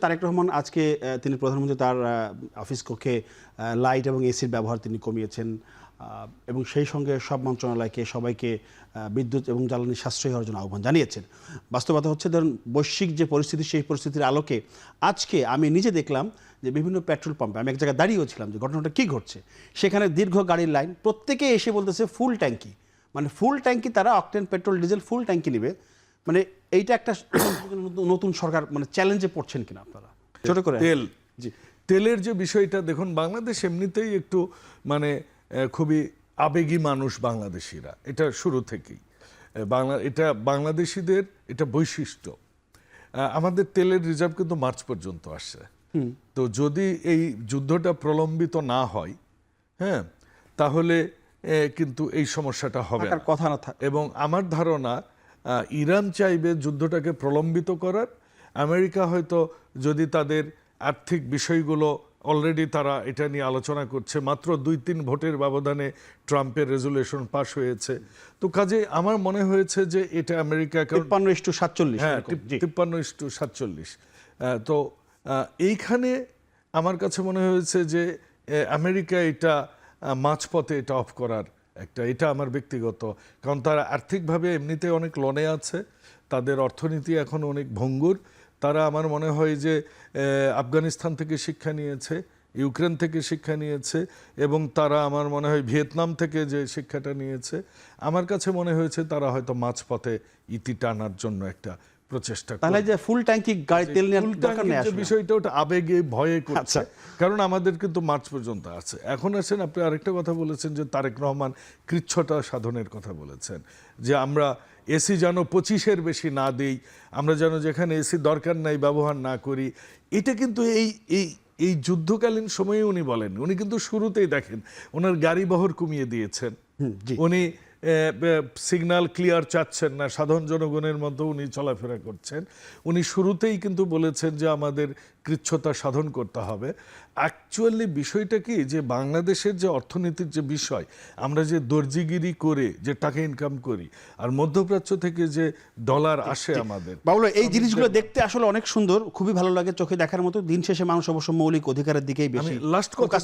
তারেক রহমান আজকে তিনি প্রধানমন্ত্রী তার অফিস কক্ষে লাইট এবং এসির ব্যবহার তিনি কমিয়েছেন এবং সেই সঙ্গে সব মন্ত্রণালয়কে সবাইকে বিদ্যুৎ এবং জ্বালানি সাশ্রয়ী হওয়ার জন্য আহ্বান জানিয়েছেন। বাস্তবতা হচ্ছে ধরুন বৈশ্বিক যে পরিস্থিতি সেই পরিস্থিতির আলোকে আজকে আমি নিজে দেখলাম যে বিভিন্ন পেট্রোল পাম্পে আমি এক জায়গায় দাঁড়িয়েও ছিলাম যে ঘটনাটা কী ঘটছে। সেখানে দীর্ঘ গাড়ির লাইন, প্রত্যেকে এসে বলতেছে ফুল ট্যাঙ্কি, মানে ফুল ট্যাঙ্কি তারা অকটেন পেট্রোল ডিজেল ফুল ট্যাঙ্কি নেবে। মানে এইটা একটা নতুন সরকার মানে চ্যালেঞ্জে পড়ছেন কিনা আপনারা? ছোট করে তেলের যে বিষয়টা দেখুন, বাংলাদেশ এমনিতেই একটু মানে খুবই আবেগী মানুষ বাংলাদেশিরা, এটা শুরু থেকেই এটা বাংলাদেশিদের এটা বৈশিষ্ট্য। আমাদের তেলের রিজার্ভ কিন্তু মার্চ পর্যন্ত আসছে। তো যদি এই যুদ্ধটা প্রলম্বিত না হয়, হ্যাঁ, তাহলে কিন্তু এই সমস্যাটা হবে কথা না। এবং আমার ধারণা ইরান চাইবে যুদ্ধটাকে প্রলম্বিত করার। আমেরিকা হয়তো যদি তাদের আর্থিক বিষয়গুলো অলরেডি তারা এটা নিয়ে আলোচনা করছে, মাত্র 2-3 ভোটের ব্যবধানে ট্রাম্পের রেজুলেশন পাস হয়েছে। তো কাজে আমার মনে হয়েছে যে এটা আমেরিকা 53:47, হ্যাঁ 53:47। তো এইখানে আমার কাছে মনে হয়েছে যে আমেরিকা এটা মাঝপথে এটা অফ করার এটা আমার ব্যক্তিগত, কারণ তারা আর্থিকভাবে এমনিতে অনেক লোনে আছে, তাদের অর্থনীতি এখন অনেক ভঙ্গুর। তারা আমার মনে হয় যে আফগানিস্তান থেকে শিক্ষা নিয়েছে, ইউক্রেন থেকে শিক্ষা নিয়েছে এবং তারা আমার মনে হয় ভিয়েতনাম থেকে যে শিক্ষাটা নিয়েছে। আমার কাছে মনে হয়েছে তারা হয়তো মাঝপথে ইতি টানার জন্য একটা প্রচেষ্টা। তাহলে যে ফুল ট্যাঙ্কি গাড়ি তেল নেওয়ার দরকার নেই, বিষয়টা ওটা আবেগে ভয়ে করছে, কারণ আমাদের কিন্তু মার্চ পর্যন্ত আছে। এখন আসেন, আপনি আরেকটা কথা বলেছেন যে তারেক রহমান কৃচ্ছ্রতা সাধনের কথা বলেছেন, যে আমরা এসি যেন 25-এর বেশি না দেই, আমরা যেন যেখানে এসি দরকার নাই ব্যবহার না করি। এটা কিন্তু এই যুদ্ধকালীন সময়ে উনি বলেন, উনি কিন্তু শুরুতেই দেখেন ওনার গাড়ি বহর কমিয়ে দিয়েছেন, উনি সিগন্যাল ক্লিয়ার চাচ্ছেন না, সাধারণ জনগণের মধ্যে উনি চলাফেরা করছেন। উনি শুরুতেই কিন্তু বলেছেন যে আমাদের কৃচ্ছ্রতা সাধন করতে হবে। অ্যাকচুয়ালি বিষয়টা কি, যে বাংলাদেশের যে অর্থনীতির যে বিষয়, আমরা যে দর্জিগিরি করে যে টাকা ইনকাম করি আর মধ্যপ্রাচ্য থেকে যে ডলার আসে আমাদের, বাবুল এই জিনিসগুলো দেখতে আসলে অনেক সুন্দর, খুবই ভালো লাগে, চোখে দেখার মতো। দিন শেষে মানুষ অবশ্য মৌলিক অধিকারের দিকেই বেশি লাস্ট কথা